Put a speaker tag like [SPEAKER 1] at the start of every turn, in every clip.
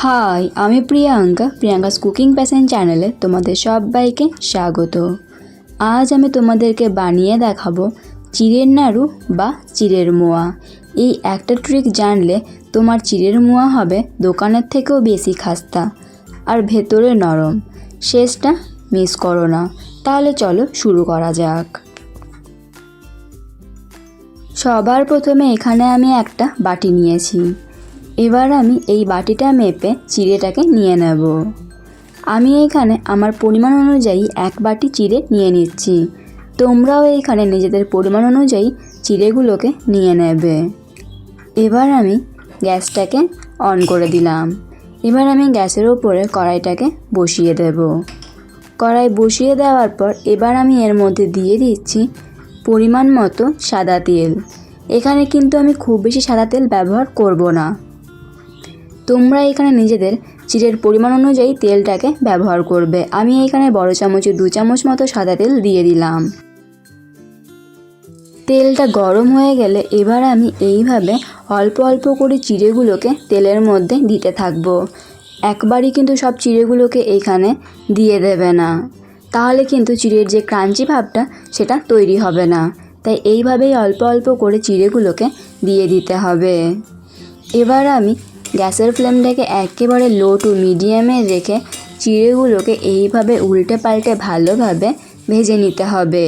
[SPEAKER 1] High, আমি Priyanka's cooking passion চ্যানেলে তোমাদের সবাইকে স্বাগত। আজ আমি তোমাদেরকে বানিয়ে দেখাবো চিড়ের নাড়ু বা চিড়ের মোয়া। এই একটা ট্রিক জানলে তোমার চিড়ের মোয়া হবে দোকানের থেকেও বেশি খাস্তা আর ভেতরে নরম। শেষটা মিস করো না। তাহলে চলো শুরু করা যাক। সবার প্রথমে এখানে আমি একটা বাটি নিয়েছি। এবার আমি এই বাটিটা মেপে চিড়েটাকে নিয়ে নেব। আমি এখানে আমার পরিমাণ অনুযায়ী এক বাটি চিড়ে নিয়ে নিচ্ছি। তোমরাও এখানে নিজেদের পরিমাণ অনুযায়ী চিড়েগুলোকে নিয়ে নেবে। এবার আমি গ্যাসটাকে অন করে দিলাম। এবার আমি গ্যাসের ওপরে কড়াইটাকে বসিয়ে দেব। কড়াই বসিয়ে দেওয়ার পর এবার আমি এর মধ্যে দিয়ে দিচ্ছি পরিমাণ মতো সাদা তেল। এখানে কিন্তু আমি খুব বেশি সাদা তেল ব্যবহার করব না। তোমরা এখানে নিজেদের চিড়ের পরিমাণ অনুযায়ী তেলটাকে ব্যবহার করবে। আমি এখানে বড় চামচে 2 চামচ মতো সাদা তেল দিয়ে দিলাম। তেলটা গরম হয়ে গেলে এবার আমি এইভাবে অল্প অল্প করে চিড়েগুলোকে তেলের মধ্যে দিতে থাকবো। একবারই কিন্তু সব চিড়েগুলোকে এখানে দিয়ে দেবে না, তাহলে কিন্তু চিড়ের যে ক্রাঞ্চি ভাবটা সেটা তৈরি হবে না। তাই এইভাবেই অল্প অল্প করে চিড়েগুলোকে দিয়ে দিতে হবে। এবার আমি গ্যাসের ফ্লেমটাকে একেবারে লো টু মিডিয়ামে রেখে চিড়েগুলোকে এইভাবে উল্টে পাল্টে ভালোভাবে ভেজে নিতে হবে।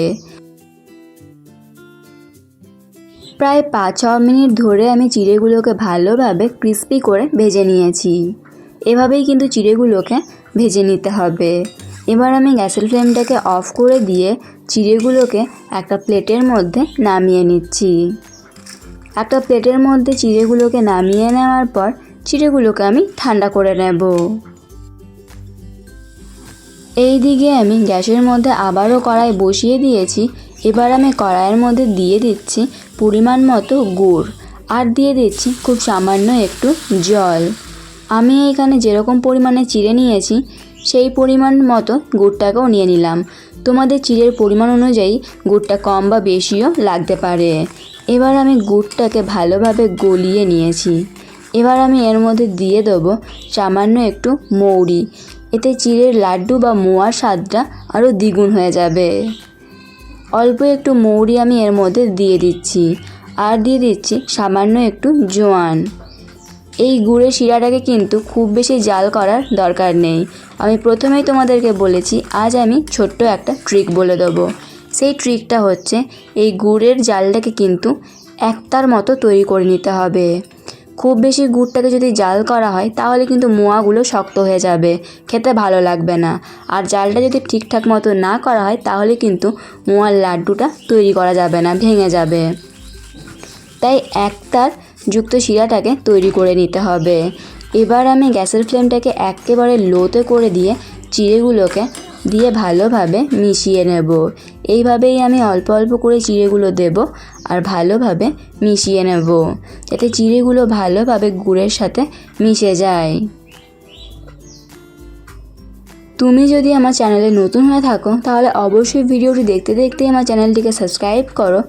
[SPEAKER 1] প্রায় 5-6 মিনিট ধরে আমি চিড়েগুলোকে ভালোভাবে ক্রিস্পি করে ভেজে নিয়েছি। এভাবেই কিন্তু চিড়েগুলোকে ভেজে নিতে হবে। এবার আমি গ্যাসের ফ্লেমটাকে অফ করে দিয়ে চিড়েগুলোকে একটা প্লেটের মধ্যে নামিয়ে নিচ্ছি। একটা প্লেটের মধ্যে চিড়েগুলোকে নামিয়ে নেওয়ার পর চিড়েগুলোকে আমি ঠান্ডা করে নেব। এই দিকে আমি গ্যাসের মধ্যে আবারও কড়াই বসিয়ে দিয়েছি। এবার আমি কড়াইয়ের মধ্যে দিয়ে দিচ্ছি পরিমাণ মতো গুড় আর দিয়ে দিচ্ছি খুব সামান্য একটু জল। আমি এখানে যেরকম পরিমাণে চিড়ে নিয়েছি সেই পরিমাণ মতো গুড়টাকেও নিয়ে নিলাম। তোমাদের চিড়ের পরিমাণ অনুযায়ী গুড়টা কম বা বেশিও লাগতে পারে। এবার আমি গুড়টাকে ভালোভাবে গলিয়ে নিয়েছি। এবার আমি এর মধ্যে দিয়ে দেবো সামান্য একটু মৌরি। এতে চিড়ের লাড্ডু বা মোয়ার স্বাদটা আরও দ্বিগুণ হয়ে যাবে। অল্প একটু মৌরি আমি এর মধ্যে দিয়ে দিচ্ছি আর দিয়ে দিচ্ছি সামান্য একটু জোয়ান। এই গুড়ের শিরাটাকে কিন্তু খুব বেশি জাল করার দরকার নেই। আমি প্রথমেই তোমাদেরকে বলেছি আজ আমি ছোট্ট একটা ট্রিক বলে দেবো। সেই ট্রিকটা হচ্ছে এই গুড়ের জালটাকে কিন্তু একতার মতো তৈরি করে নিতে হবে। খুব বেশি গুড়টাকে যদি জাল করা হয় তাহলে কিন্তু মোয়াগুলো শক্ত হয়ে যাবে, খেতে ভালো লাগবে না। আর জালটা যদি ঠিকঠাক মতো না করা হয় তাহলে কিন্তু মোয়ার লাড্ডুটা তৈরি করা যাবে না, ভেঙে যাবে। তাই একতার যুক্ত শিরাটাকে তৈরি করে নিতে হবে। এবার আমি গ্যাসের ফ্লেমটাকে একেবারে লোতে করে দিয়ে চিড়েগুলোকে দিয়ে ভালোভাবে মিশিয়ে নেব। এইভাবেই আমি অল্প অল্প করে চিড়েগুলো দেব আর ভালোভাবে মিশিয়ে নেব, যাতে চিড়েগুলো ভালোভাবে গুড়ের সাথে মিশে যায়। তুমি যদি আমার চ্যানেলে নতুন হয়ে থাকো তাহলে অবশ্যই ভিডিওটি দেখতে দেখতে আমার চ্যানেলটিকে সাবস্ক্রাইব করো।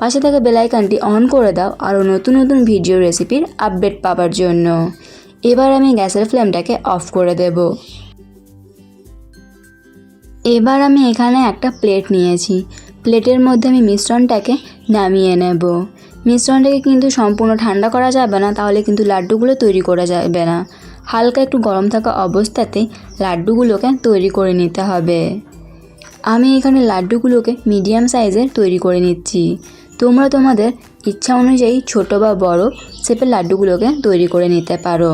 [SPEAKER 1] পাশে থাকা বেল আইকনটি অন করে দাও আরও নতুন নতুন ভিডিও রেসিপির আপডেট পাওয়ার জন্য। এবার আমি গ্যাসের ফ্লেমটাকে অফ করে দেব। এবার আমি এখানে একটা প্লেট নিয়েছি। প্লেটের মধ্যে আমি মিশ্রণটাকে নামিয়ে নেব। মিশ্রণটাকে কিন্তু সম্পূর্ণ ঠান্ডা করা যাবে না, তাহলে কিন্তু লাড্ডুগুলো তৈরি করা যাবে না। হালকা একটু গরম থাকা অবস্থাতেই লাড্ডুগুলোকে তৈরি করে নিতে হবে। আমি এখানে লাড্ডুগুলোকে মিডিয়াম সাইজের তৈরি করে নিচ্ছি। তোমরা তোমাদের ইচ্ছা অনুযায়ী ছোট বা বড় শেপের লাড্ডুগুলোকে তৈরি করে নিতে পারো।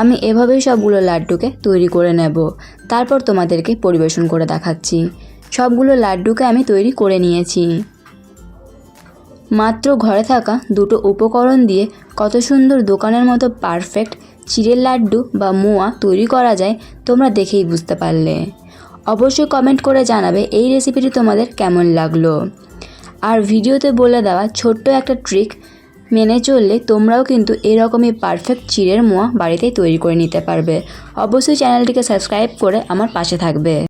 [SPEAKER 1] আমি এভাবেই সবগুলো লাড্ডুকে তৈরি করে নেব, তারপর তোমাদেরকে পরিবেশন করে দেখাচ্ছি। সবগুলো লাড্ডুকে আমি তৈরি করে নিয়েছি। মাত্র ঘরে থাকা দুটো উপকরণ দিয়ে কত সুন্দর দোকানের মতো পারফেক্ট চিড়ের লাড্ডু বা মোয়া তৈরি করা যায় তোমরা দেখেই বুঝতে পারলে। অবশ্যই কমেন্ট করে জানাবে এই রেসিপিটি তোমাদের কেমন লাগলো। আর ভিডিওতে বলে দেওয়া ছোট্ট একটা ট্রিক মেনে চললে তোমরাও কিন্তু এরকমই পারফেক্ট চিড়ের মোয়া বাড়িতেই তৈরি করে নিতে পারবে। অবশ্যই চ্যানেলটিকে সাবস্ক্রাইব করে আমার পাশে থাকবে।